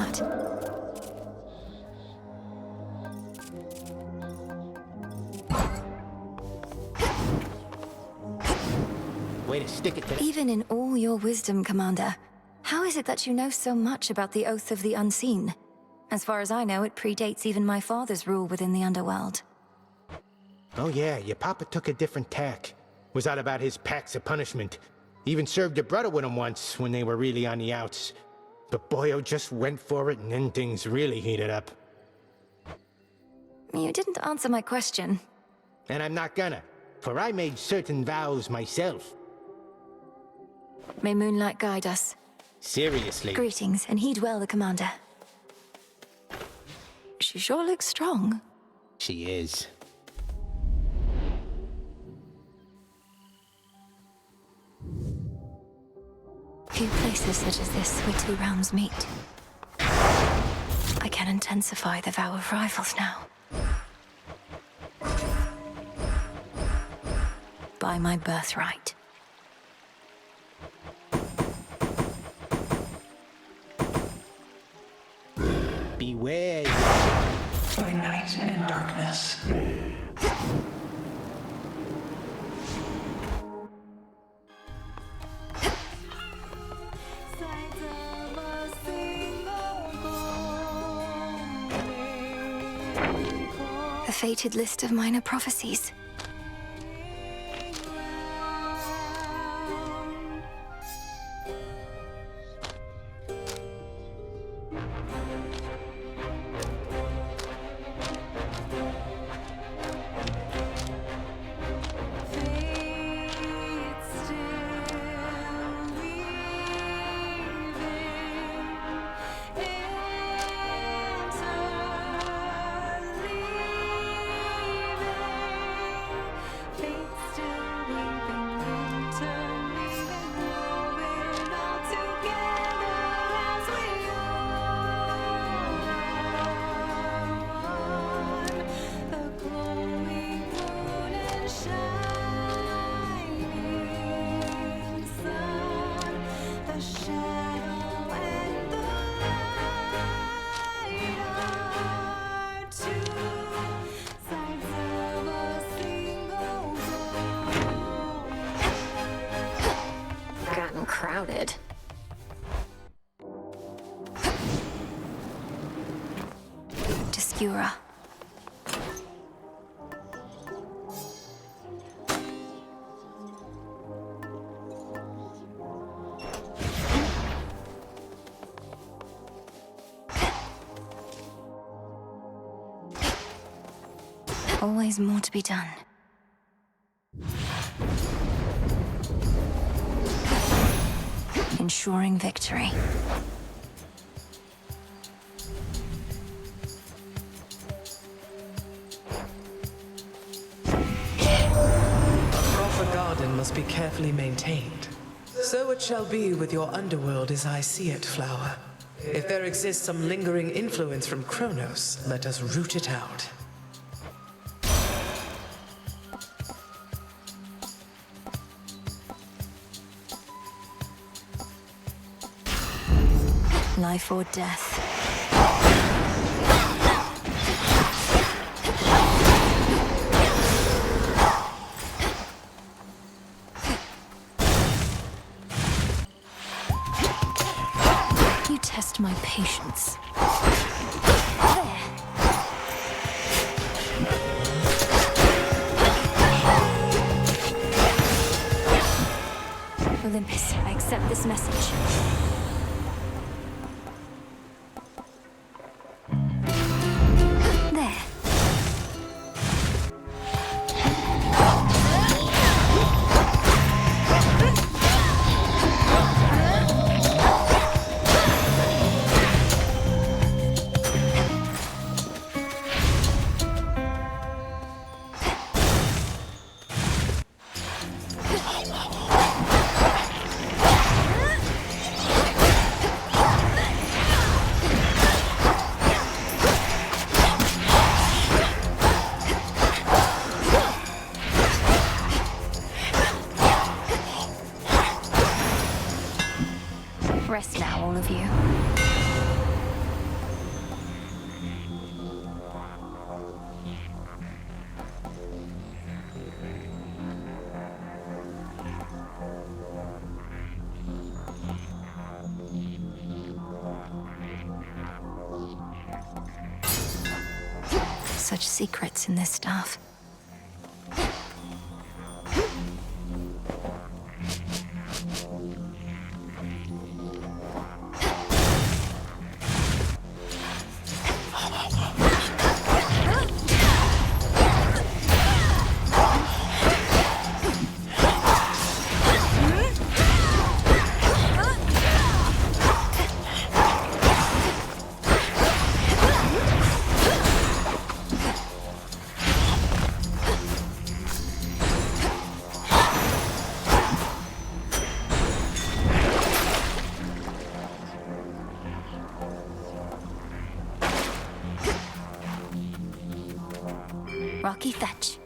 that? Way to stick it to... Even in all your wisdom, Commander, how is it that you know so much about the Oath of the Unseen? As far as I know, it predates even my father's rule within the underworld. Oh yeah, your papa took a different tack. Was all about his pacts of punishment. Even served your brother with him once, when they were really on the outs. But Boyo just went for it, and then things really heated up. You didn't answer my question. And I'm not gonna, for I made certain vows myself. May moonlight guide us. Seriously. Greetings, and heed well the Commander. She sure looks strong. She is. Few places such as this where two realms meet. I can intensify the vow of rivals now. By my birthright. Beware. By night and darkness. The fated list of minor prophecies. Crowded. Discura. Always more to be done. Ensuring victory. A proper garden must be carefully maintained. So it shall be with your underworld as I see it, Flower. If there exists some lingering influence from Kronos, let us root it out. Life or death. You test my patience. There. Olympus, I accept this message. Rest now, all of you. such secrets in this stuff. Rocky fetch.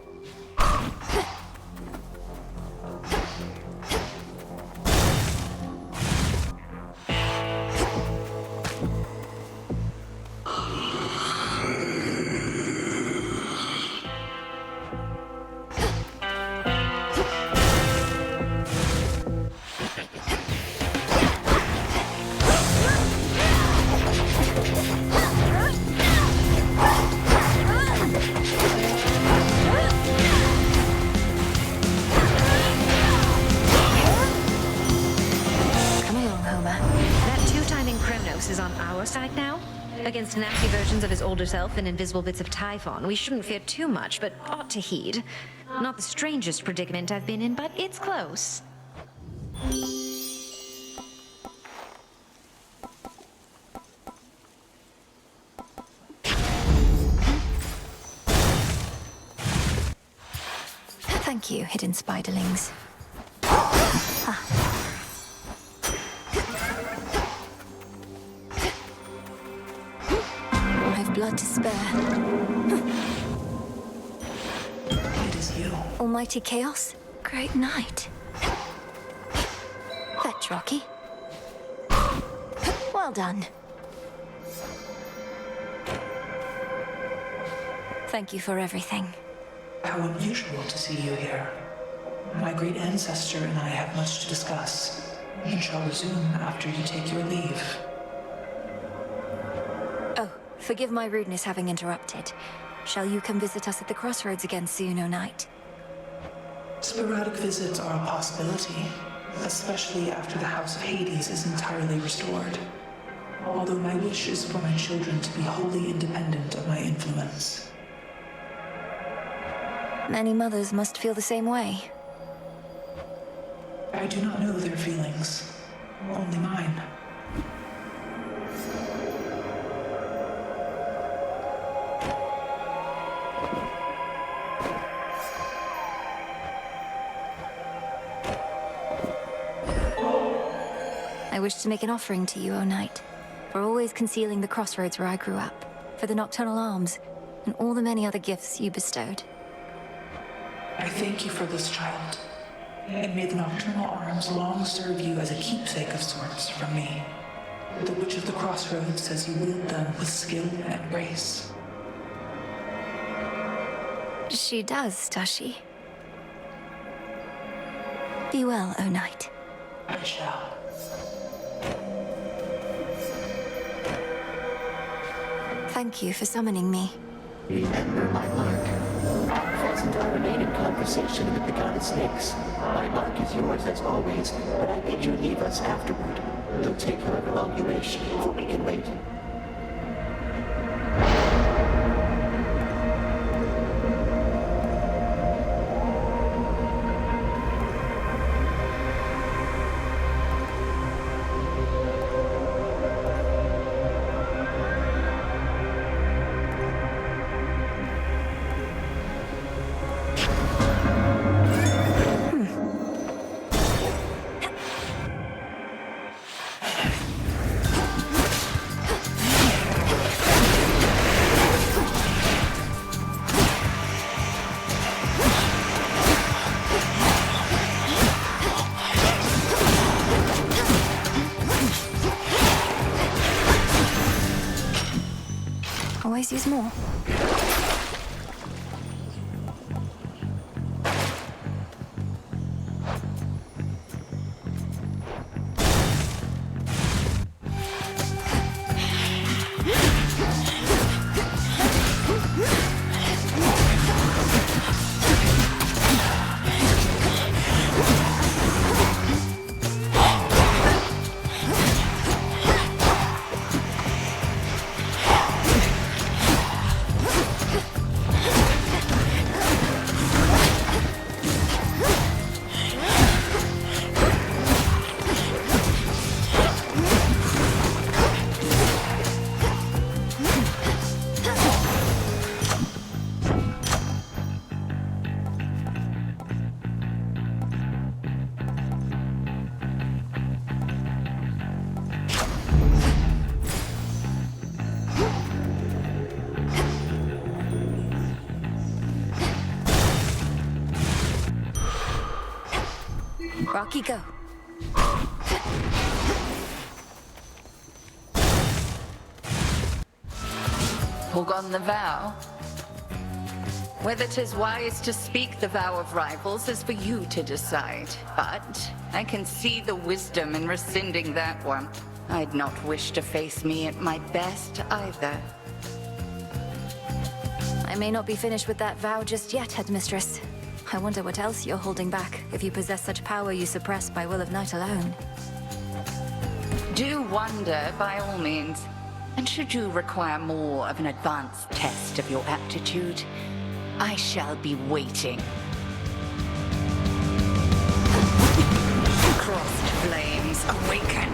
Is on our side now. Against nasty versions of his older self and invisible bits of Typhon, we shouldn't fear too much, but ought to heed. Not the strangest predicament I've been in, but it's close. Thank you, hidden spiderlings. Blood to spare. It is you. Almighty Chaos, Great Knight. Fetch, Rocky. Well done. Thank you for everything. How unusual to see you here. My great ancestor and I have much to discuss, and shall resume after you take your leave. Forgive my rudeness having interrupted. Shall you come visit us at the crossroads again soon, O Knight? Sporadic visits are a possibility, especially after the House of Hades is entirely restored. Although my wish is for my children to be wholly independent of my influence. Many mothers must feel the same way. I do not know their feelings, only mine. I wish to make an offering to you, O Knight, for always concealing the crossroads where I grew up, for the nocturnal arms, and all the many other gifts you bestowed. I thank you for this, child, and may the nocturnal arms long serve you as a keepsake of sorts from me. The Witch of the Crossroads says you wield them with skill and grace. She does she? Be well, O Knight. I shall. Thank you for summoning me. Remember my mark. Present our remaining conversation with the goddess Nyx. My mark is yours as always, but I bid you leave us afterward. Don't take however long you wish, for we can wait. Always use more. Rocky, go. Forgone the vow? Whether 'tis wise to speak the vow of rivals is for you to decide, but I can see the wisdom in rescinding that one. I'd not wish to face me at my best either. I may not be finished with that vow just yet, Headmistress. I wonder what else you're holding back, if you possess such power you suppress by will of night alone. Do wonder, by all means. And should you require more of an advanced test of your aptitude, I shall be waiting. Crossed flames, awaken!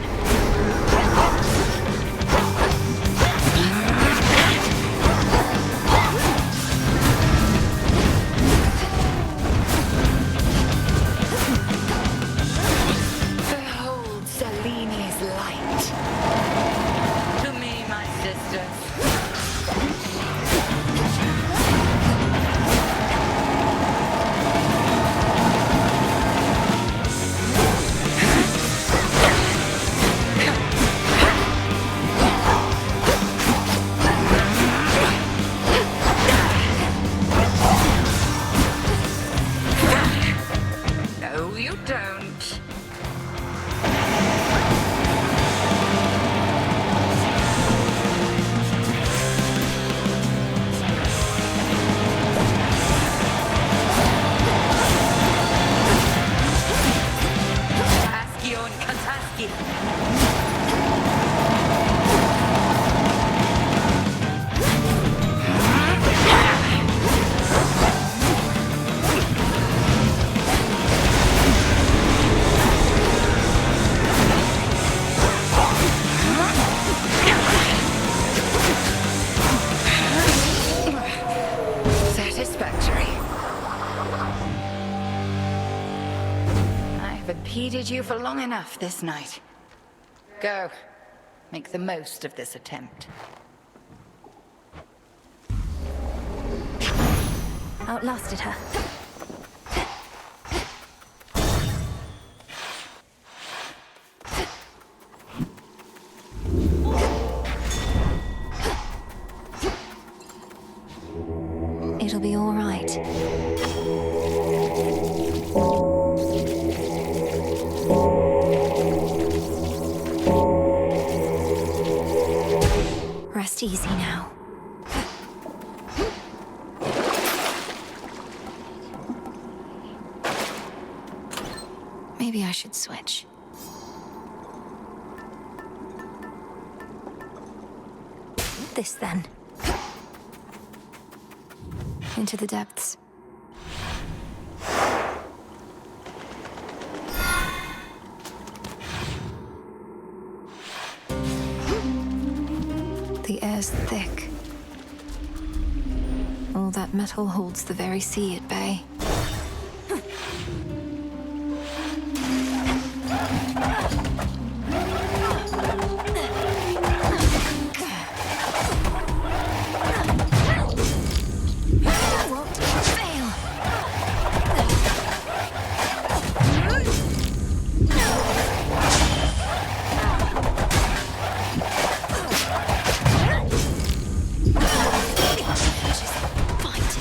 Behold Seleni's light. To me, my sisters. No, you don't. Taskion Kataski. Satisfactory. I've impeded you for long enough this night. Go. Make the most of this attempt. Outlasted her. It'll be all right. Rest easy now. Maybe I should switch. This then. Into the depths. The air's thick. All that metal holds the very sea at bay. Won't fail. Just fight.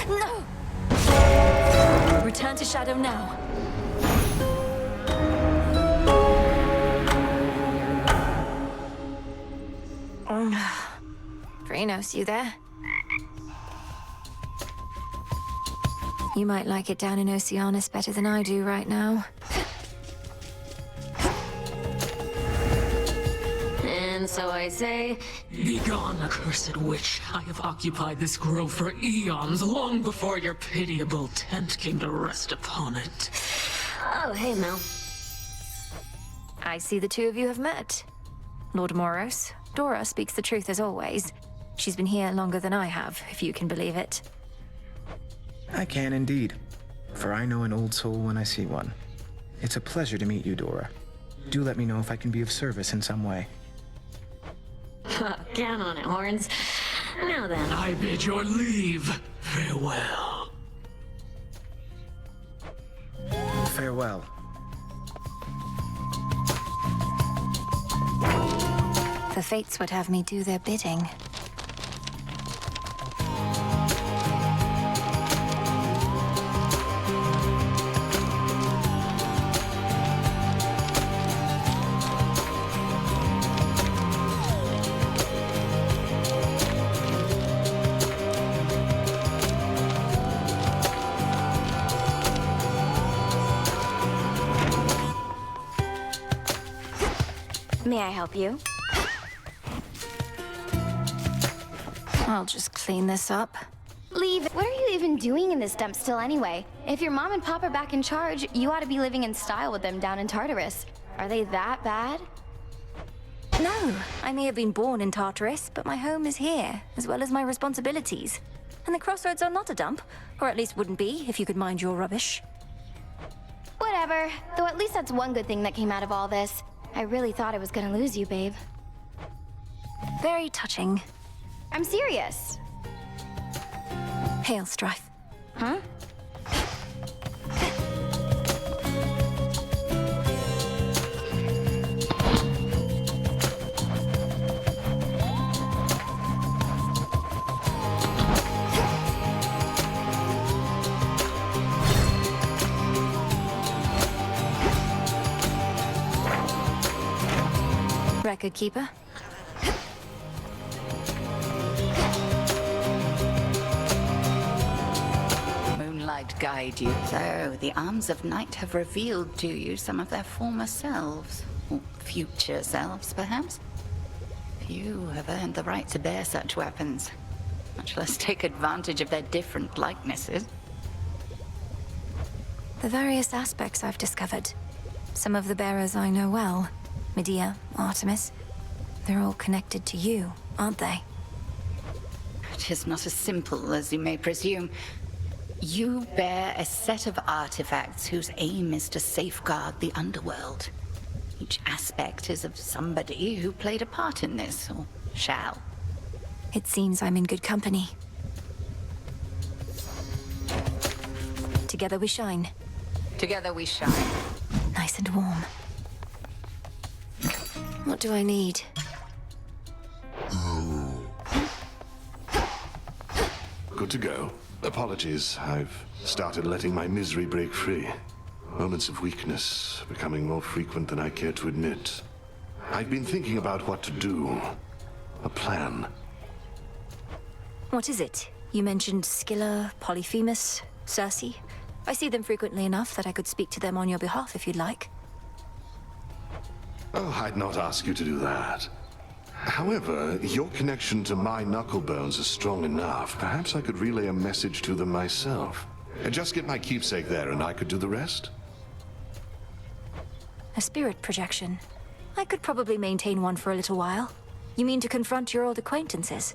No! Return to Shadow now. Phrynos, you there? You might like it down in Oceanus better than I do right now. And so I say, Begone, accursed witch. I have occupied this grove for eons, long before your pitiable tent came to rest upon it. oh, hey, Mel. I see the two of you have met. Lord Moros, Dora speaks the truth as always. She's been here longer than I have, if you can believe it. I can indeed, for I know an old soul when I see one. It's a pleasure to meet you, Dora. Do let me know if I can be of service in some way. Count on it, Horns. Now then. I bid your leave. Farewell. Farewell. The fates would have me do their bidding. May I help you? I'll just clean this up. Leave. What are you even doing in this dump still anyway? If your mom and pop are back in charge, you ought to be living in style with them down in Tartarus. Are they that bad? No, I may have been born in Tartarus, but my home is here, as well as my responsibilities. And the crossroads are not a dump, or at least wouldn't be if you could mind your rubbish. Whatever. Though at least that's one good thing that came out of all this. I really thought I was gonna lose you, babe. Very touching. I'm serious. Hail, Strife. Huh? Record keeper. Moonlight guide you. So, the arms of night have revealed to you some of their former selves. Or future selves, perhaps? Few have earned the right to bear such weapons, much less take advantage of their different likenesses. The various aspects I've discovered. Some of the bearers I know well. Medea, Artemis. They're all connected to you, aren't they? It is not as simple as you may presume. You bear a set of artifacts whose aim is to safeguard the underworld. Each aspect is of somebody who played a part in this, or shall. It seems I'm in good company. Together we shine. Together we shine. Nice and warm. What do I need? Good to go. Apologies, I've started letting my misery break free. Moments of weakness becoming more frequent than I care to admit. I've been thinking about what to do. A plan. What is it? You mentioned Scylla, Polyphemus, Circe. I see them frequently enough that I could speak to them on your behalf if you'd like. Oh, I'd not ask you to do that. However, your connection to my knucklebones is strong enough. Perhaps I could relay a message to them myself. Just get my keepsake there and I could do the rest? A spirit projection. I could probably maintain one for a little while. You mean to confront your old acquaintances?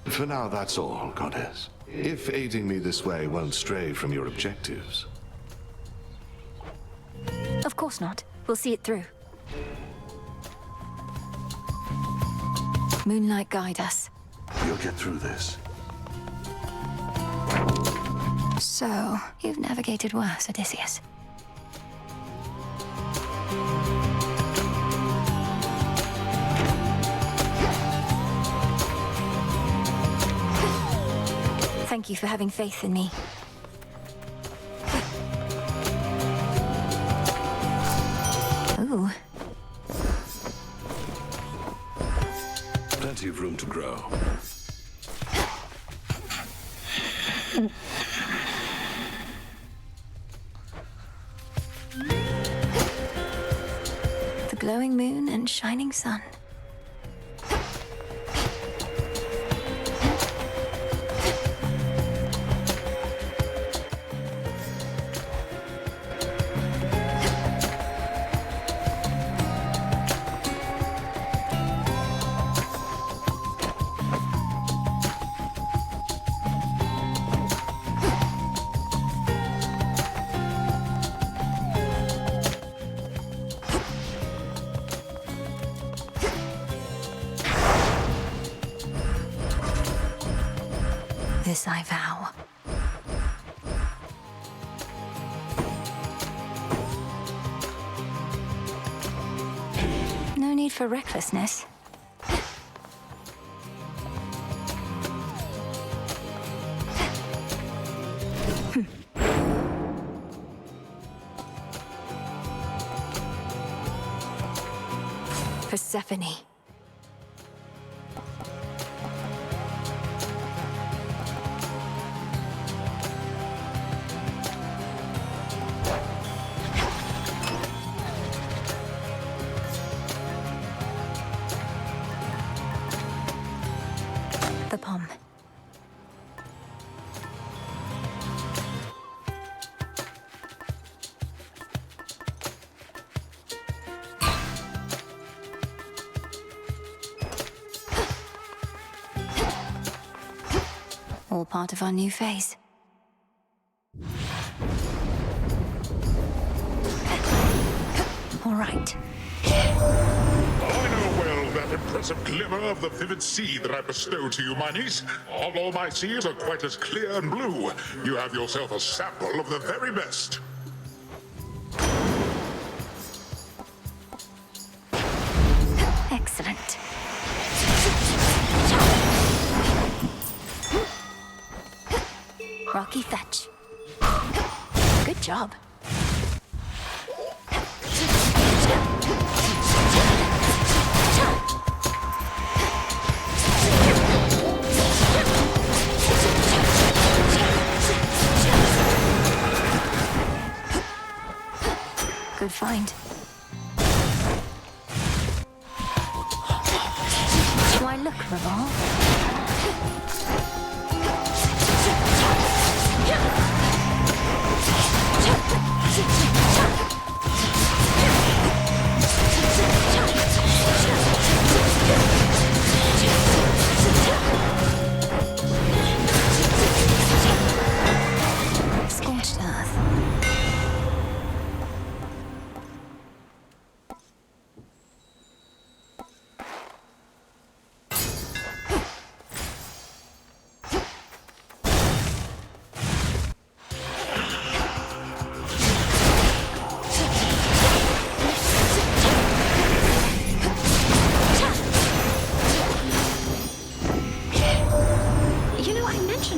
For now, that's all, Goddess. If aiding me this way won't stray from your objectives. Of course not. We'll see it through. Moonlight guide us. You'll get through this. So, you've navigated worse, Odysseus. Thank you for having faith in me. Ooh. Plenty of room to grow. The glowing moon and shining sun. This I vow. for recklessness. Persephone. The palm. All part of our new phase. All right. I know well that impressive glimmer of the vivid sea that I bestow to you, my niece. Although my seas are quite as clear and blue, you have yourself a sample of the very best. Excellent. Rocky fetch. Good job. Good find. Why look, Revolve? Scorched earth.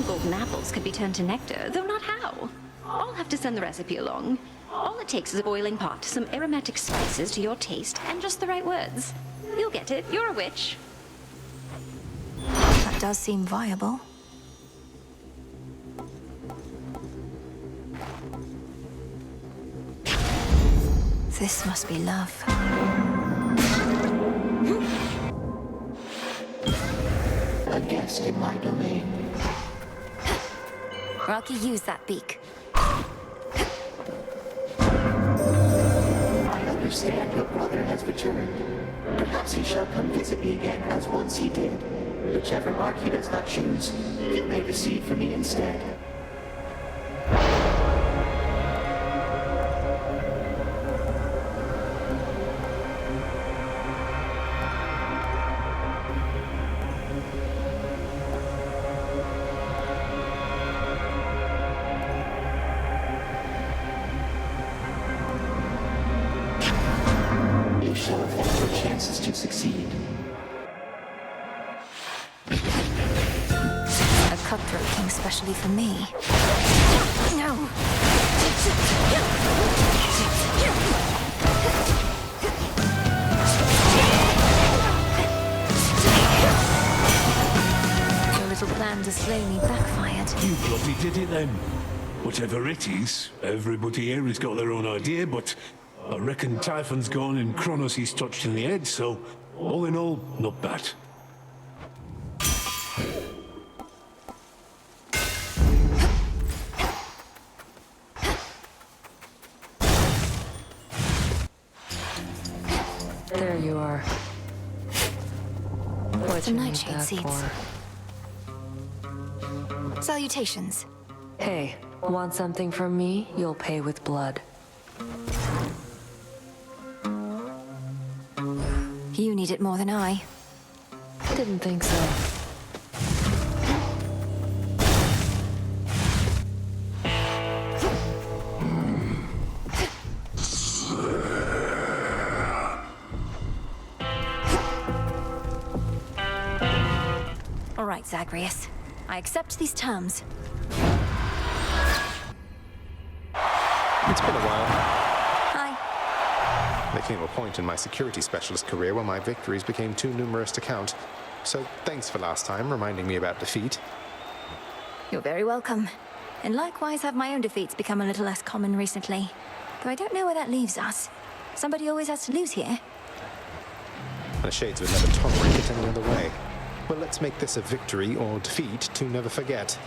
Golden apples could be turned to nectar, though not how. I'll have to send the recipe along. All it takes is a boiling pot, some aromatic spices to your taste, and just the right words. You'll get it. You're a witch. That does seem viable. This must be love. A guest in my domain. Rocky, use that beak. I understand your brother has returned. Perhaps he shall come visit me again as once he did. Whichever mark he does not choose, you may receive from me instead. Shall affect your chances to succeed. A cutthroat king specially for me. No! Your little plan to slay me backfired. You bloody did it then. Whatever it is, everybody here has got their own idea, but I reckon Typhon's gone and Kronos he's touched in the head, so all in all, not bad. There you are. What The you need nightshade that seeds. for? Salutations. Hey, want something from me? You'll pay with blood. You need it more than I. Didn't think so. right, Zagreus. I accept these terms. It's been a while. Hi. There came a point in my security specialist career where my victories became too numerous to count. So thanks for last time, reminding me about defeat. You're very welcome. And likewise have my own defeats become a little less common recently. Though I don't know where that leaves us. Somebody always has to lose here. The Shades would never tolerate it any other way. Well, let's make this a victory or defeat to never forget.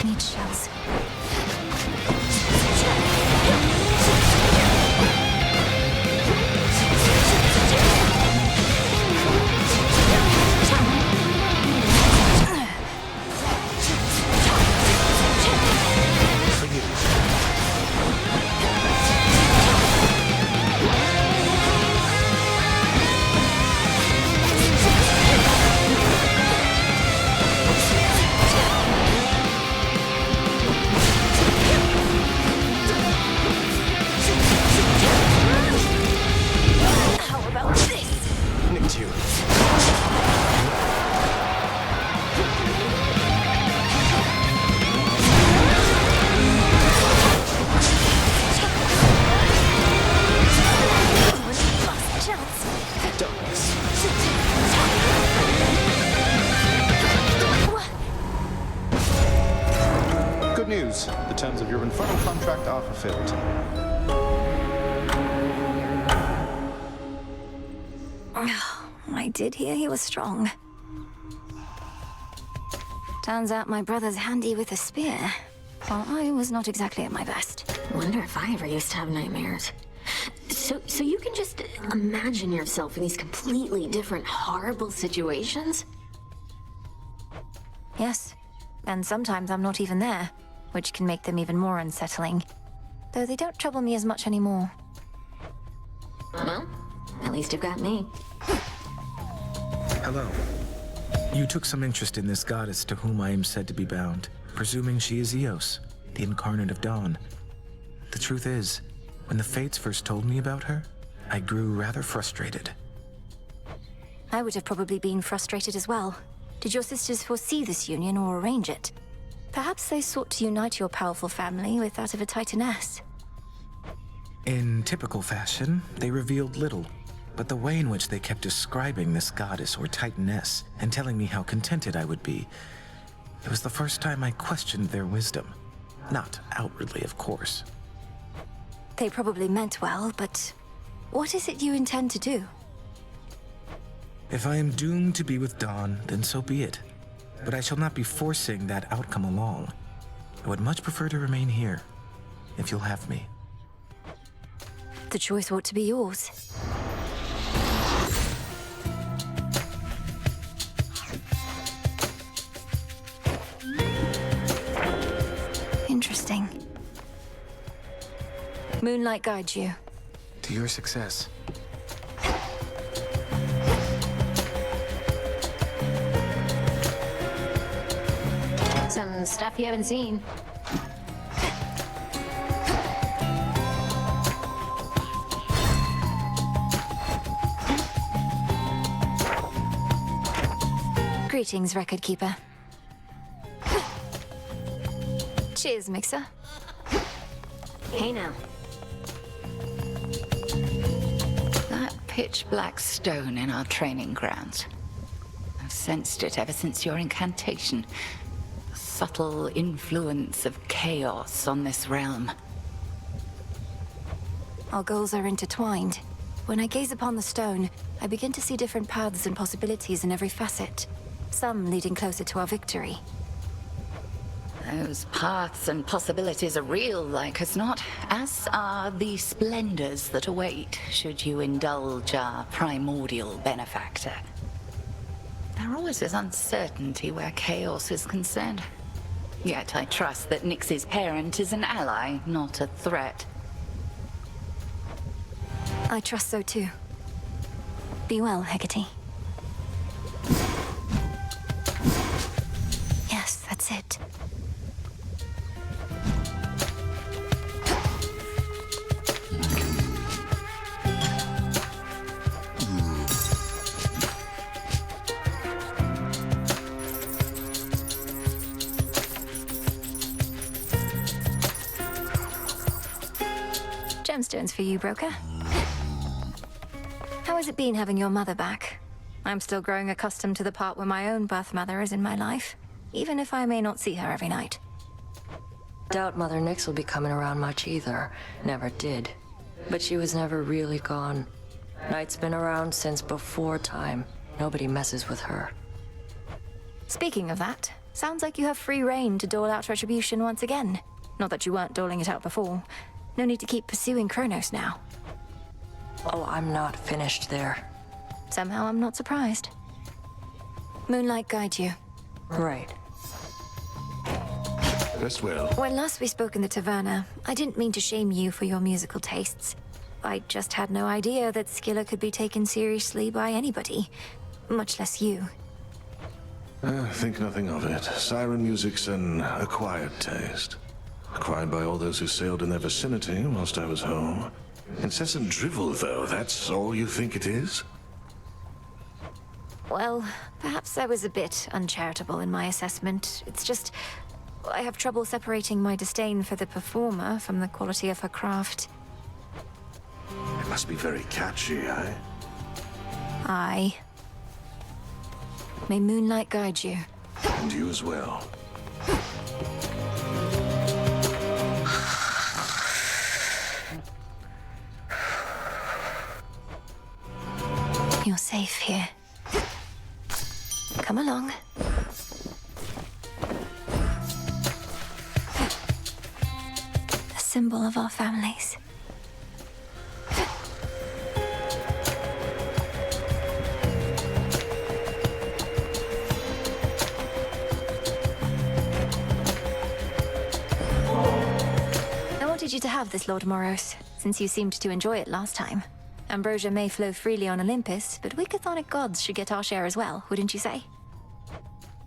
Need shells. Good news. The terms of your infernal contract are fulfilled. I did hear he was strong. Turns out my brother's handy with a spear, while I was not exactly at my best. Wonder if I ever used to have nightmares. So you can just imagine yourself in these completely different, horrible situations? Yes, and sometimes I'm not even there, which can make them even more unsettling. Though they don't trouble me as much anymore. Well, at least you've got me. Hello. You took some interest in this goddess to whom I am said to be bound, presuming she is Eos, the incarnate of dawn. The truth is, when the Fates first told me about her, I grew rather frustrated. I would have probably been frustrated as well. Did your sisters foresee this union or arrange it? Perhaps they sought to unite your powerful family with that of a Titaness. In typical fashion, they revealed little, but the way in which they kept describing this goddess or Titaness and telling me how contented I would be, it was the first time I questioned their wisdom. Not outwardly, of course. They probably meant well, but what is it you intend to do? If I am doomed to be with Dawn, then so be it. But I shall not be forcing that outcome along. I would much prefer to remain here, if you'll have me. The choice ought to be yours. Interesting. Moonlight guides you. To your success. Some stuff you haven't seen. Greetings, Record Keeper. Cheers, Mixer. Hey now. That pitch black stone in our training grounds. I've sensed it ever since your incantation. The subtle influence of chaos on this realm. Our goals are intertwined. When I gaze upon the stone, I begin to see different paths and possibilities in every facet. Some leading closer to our victory. Those paths and possibilities are real, like as not, as are the splendors that await should you indulge our primordial benefactor. There always is uncertainty where chaos is concerned. Yet I trust that Nyx's parent is an ally, not a threat. I trust so too. Be well, Hecate. gemstones for you, broker. How has it been having your mother back? I'm still growing accustomed to the part where my own birth mother is in my life, even if I may not see her every night. Doubt Mother Nyx will be coming around much either. Never did. But she was never really gone. Night's been around since before time. Nobody messes with her. Speaking of that, sounds like you have free reign to dole out retribution once again. Not that you weren't doling it out before. No need to keep pursuing Kronos now. Oh, I'm not finished there. Somehow I'm not surprised. Moonlight guide you. Right. Rest well. When last we spoke in the taverna, I didn't mean to shame you for your musical tastes. I just had no idea that Skilla could be taken seriously by anybody, much less you. Think nothing of it. Siren music's an acquired taste. Acquired by all those who sailed in their vicinity whilst I was home. Incessant drivel, though, that's all you think it is? Well, perhaps I was a bit uncharitable in my assessment. It's just, I have trouble separating my disdain for the performer from the quality of her craft. It must be very catchy, eh? Aye. May moonlight guide you. And you as well. You're safe here. Come along. A symbol of our families. I wanted you to have this, Lord Moros, since you seemed to enjoy it last time. Ambrosia may flow freely on Olympus, but we chthonic gods should get our share as well, wouldn't you say?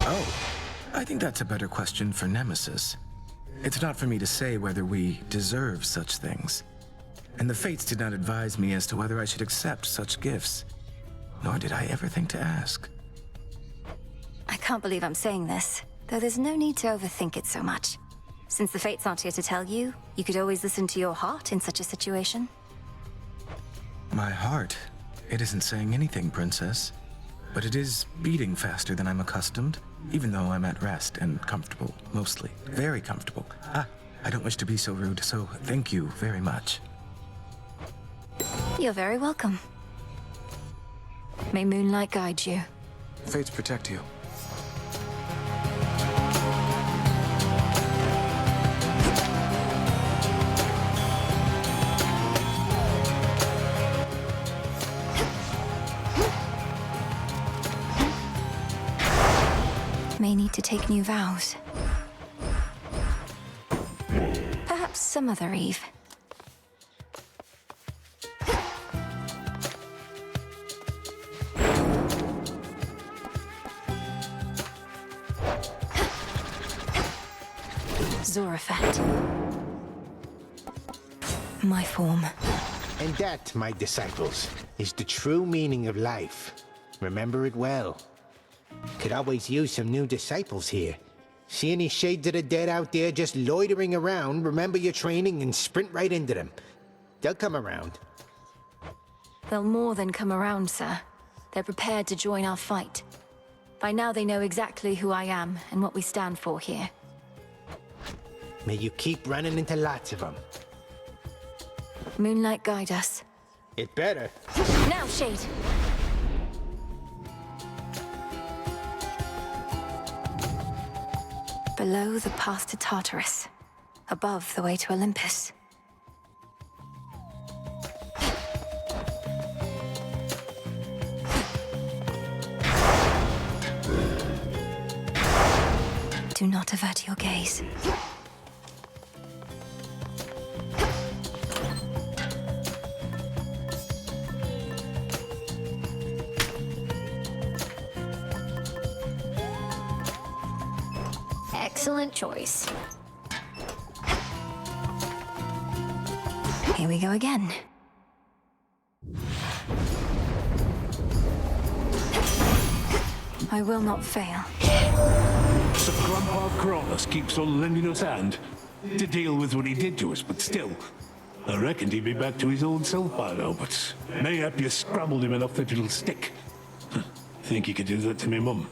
Oh, I think that's a better question for Nemesis. It's not for me to say whether we deserve such things. And the fates did not advise me as to whether I should accept such gifts. Nor did I ever think to ask. I can't believe I'm saying this, though there's no need to overthink it so much. Since the fates aren't here to tell you, you could always listen to your heart in such a situation. My heart? It isn't saying anything, Princess. But it is beating faster than I'm accustomed, even though I'm at rest and comfortable, mostly. Very comfortable. I don't wish to be so rude, so thank you very much. You're very welcome. May moonlight guide you. Fates protect you. May need to take new vows. Perhaps some other eve. Zorafat. My form. And that, my disciples, is the true meaning of life. Remember it well. Could always use some new disciples here. See any shades of the dead out there just loitering around, remember your training and sprint right into them. They'll come around. They'll more than come around, sir. They're prepared to join our fight. By now they know exactly who I am and what we stand for here. May you keep running into lots of them. Moonlight guide us. It better. Now, Shade! Below the path to Tartarus. Above the way to Olympus. Do not avert your gaze. Excellent choice. Here we go again. I will not fail. So Grandpa Kronos keeps on lending us hand to deal with what he did to us, but still, I reckoned he'd be back to his old self by now, but mayhap you scrambled him enough that it'll stick. Think you could do that to me, Mum?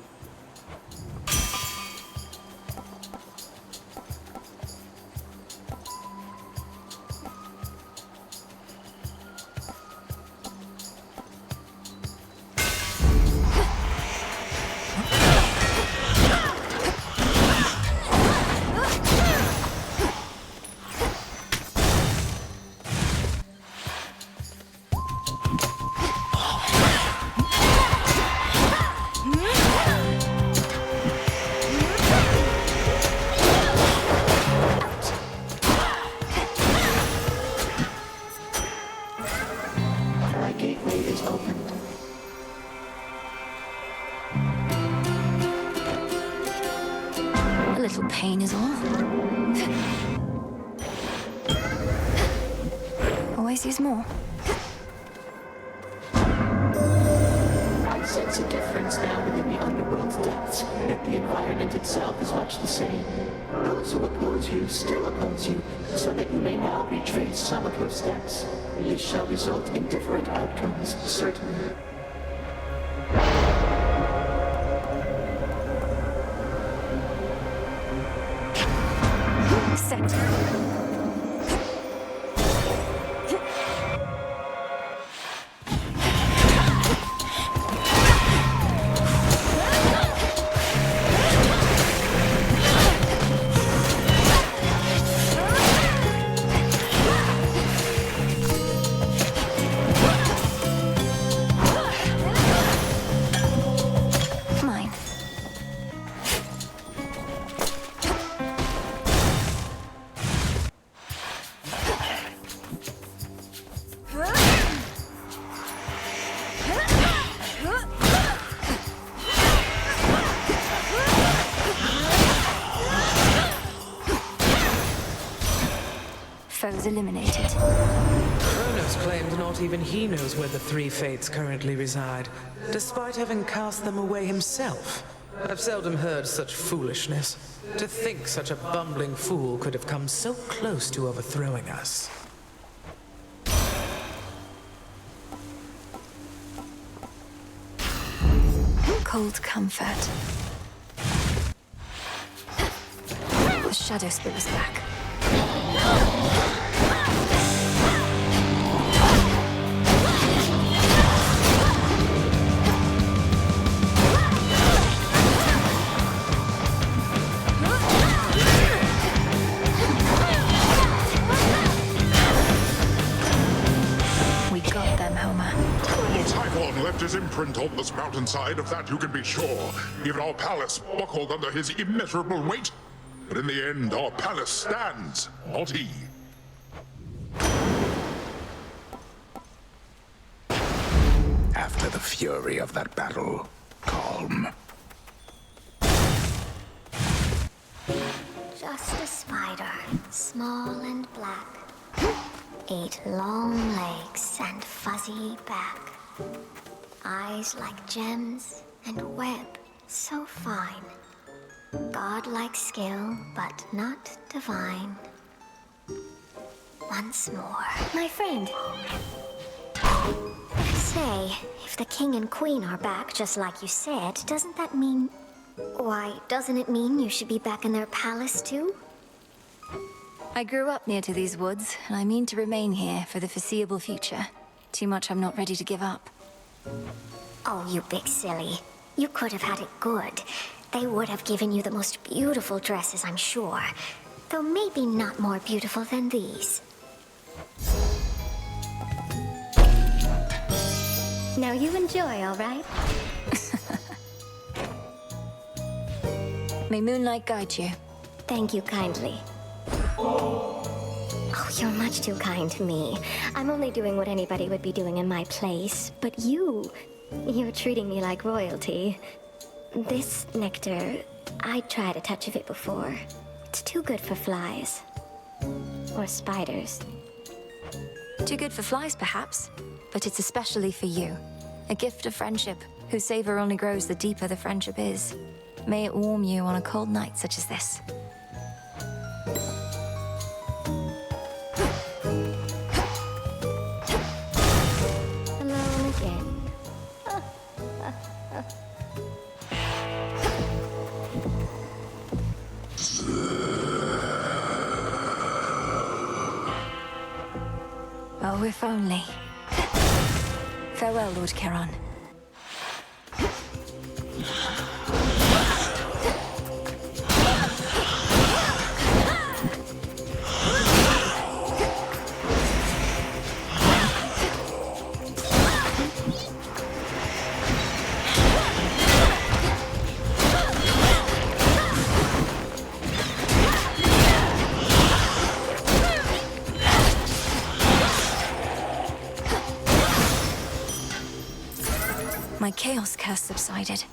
Pain is all. Always use more. I sense a difference now within the underworld's depths, yet the environment itself is much the same. Those who oppose you still oppose you, so that you may now retrace some of your steps. This shall result in different outcomes, certainly. Set. Foes eliminated. Kronos claimed not even he knows where the three fates currently reside, despite having cast them away himself. I've seldom heard such foolishness. To think such a bumbling fool could have come so close to overthrowing us. Cold comfort. The shadow spirit is back. We got them, Homer. Lord Typhon left his imprint on this mountainside, of that you can be sure. Even our palace buckled under his immeasurable weight. But in the end, our palace stands, not he. After the fury of that battle, calm. Just a spider, small and black. 8 long legs and fuzzy back. Eyes like gems and web so fine. Godlike skill, but not divine. Once more, my friend. Say, if the king and queen are back just like you said, doesn't that mean... Why, doesn't it mean you should be back in their palace too? I grew up near to these woods, and I mean to remain here for the foreseeable future. Too much I'm not ready to give up. Oh, you big silly. You could have had it good. They would have given you the most beautiful dresses, I'm sure. Though maybe not more beautiful than these. Now you enjoy, all right? May moonlight guide you. Thank you kindly. Oh, you're much too kind to me. I'm only doing what anybody would be doing in my place. But you're treating me like royalty. This nectar, I tried a touch of it before. It's too good for flies. Or spiders. Too good for flies, perhaps. But it's especially for you. A gift of friendship, whose savor only grows the deeper the friendship is. May it warm you on a cold night such as this. Oh, if only. Farewell, Lord Charon. My chaos curse subsided.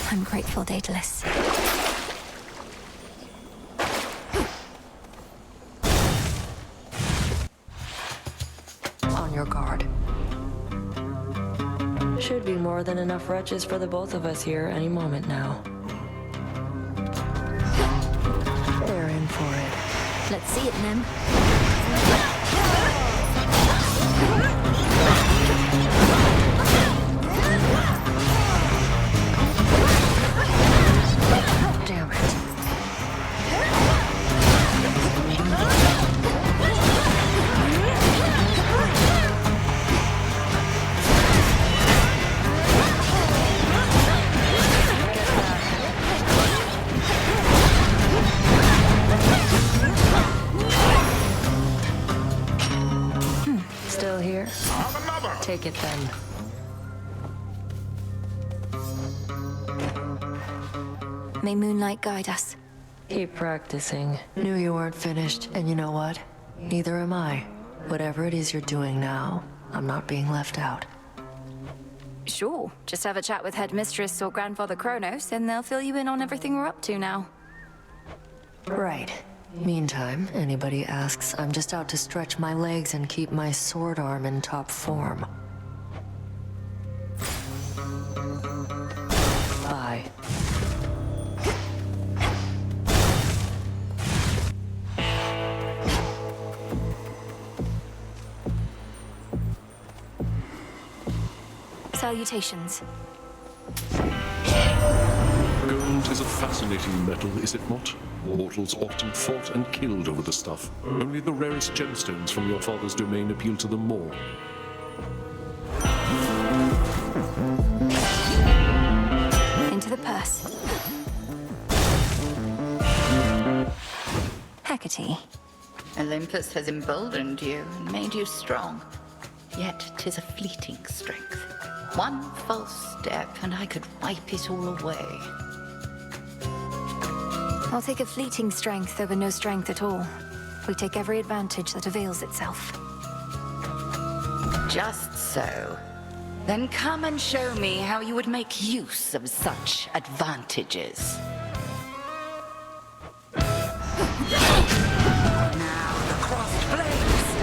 I'm grateful, Daedalus. On your guard. Should be more than enough wretches for the both of us here any moment now. They're in for it. Let's see it, Nim. Damn it. Still here? Take it then. May moonlight guide us. Keep practicing. Knew you weren't finished, and you know what? Neither am I. Whatever it is you're doing now, I'm not being left out. Sure. Just have a chat with Headmistress or Grandfather Kronos, and they'll fill you in on everything we're up to now. Right. Meantime, anybody asks, I'm just out to stretch my legs and keep my sword arm in top form. Bye. Salutations. Gold is a fascinating metal, is it not? Mortals often fought and killed over the stuff. Only the rarest gemstones from your father's domain appeal to them more. Into the purse. Hecate. Olympus has emboldened you and made you strong. Yet 'tis a fleeting strength. One false step and I could wipe it all away. I'll take a fleeting strength over no strength at all. We take every advantage that avails itself. Just so. Then come and show me how you would make use of such advantages. Now the crossed blades!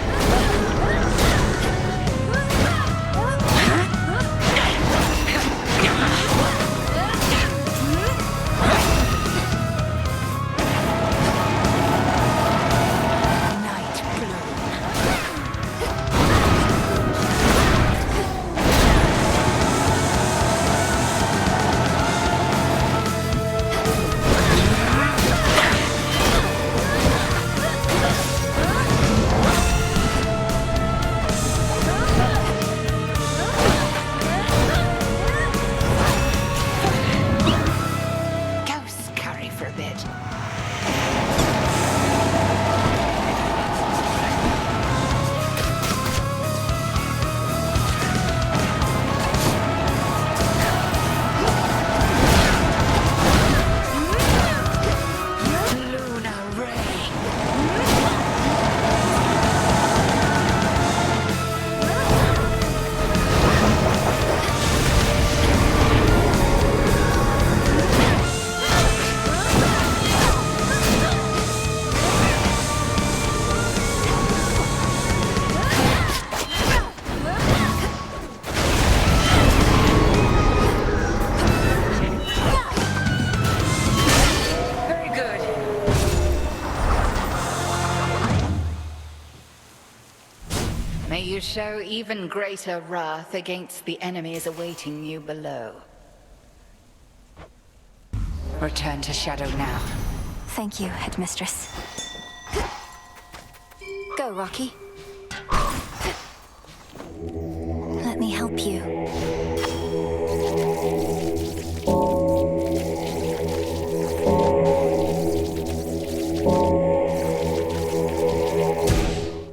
show even greater wrath against the enemies awaiting you below. Return to Shadow now. Thank you, Headmistress. Go, Rocky. Let me help you.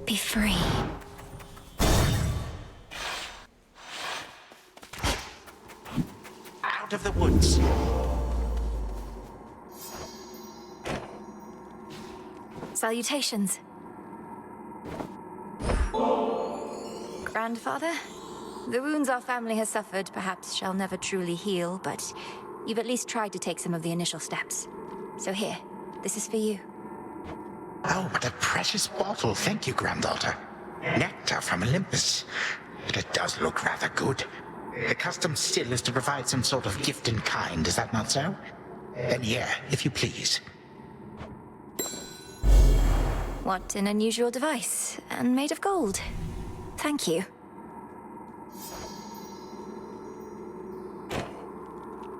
Be free. Out of the woods. Salutations. Grandfather? The wounds our family has suffered perhaps shall never truly heal, but you've at least tried to take some of the initial steps. So here, this is for you. Oh, what a precious bottle. Thank you, granddaughter. Nectar from Olympus. But it does look rather good. The custom still is to provide some sort of gift in kind, is that not so? Then yeah, if you please. What an unusual device, and made of gold. Thank you.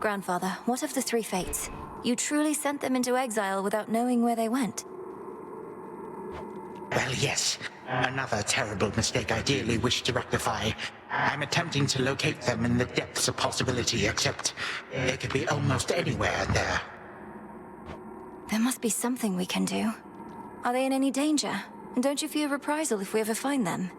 Grandfather, what of the three fates? You truly sent them into exile without knowing where they went. Well, yes. Another terrible mistake I dearly wish to rectify. I'm attempting to locate them in the depths of possibility, except they could be almost anywhere in there. There must be something we can do. Are they in any danger? And don't you fear reprisal if we ever find them?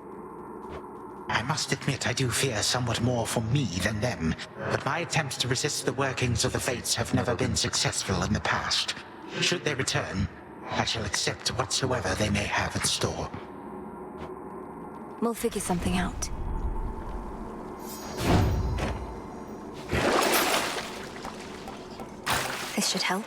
I must admit I do fear somewhat more for me than them, but my attempts to resist the workings of the fates have never been successful in the past. Should they return, I shall accept whatsoever they may have in store. We'll figure something out. This should help.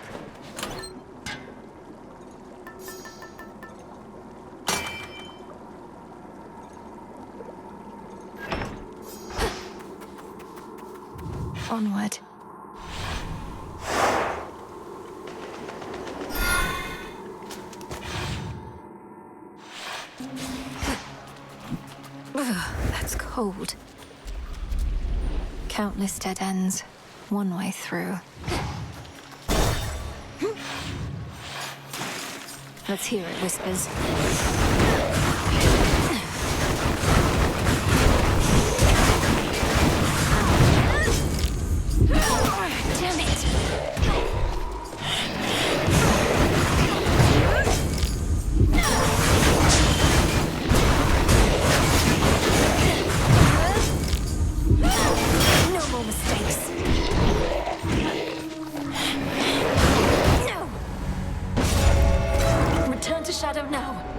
Onward. That's cold. Countless dead ends, one way through. Let's hear it, Whispers. Damn it! No more mistakes. No! Return to Shadow now.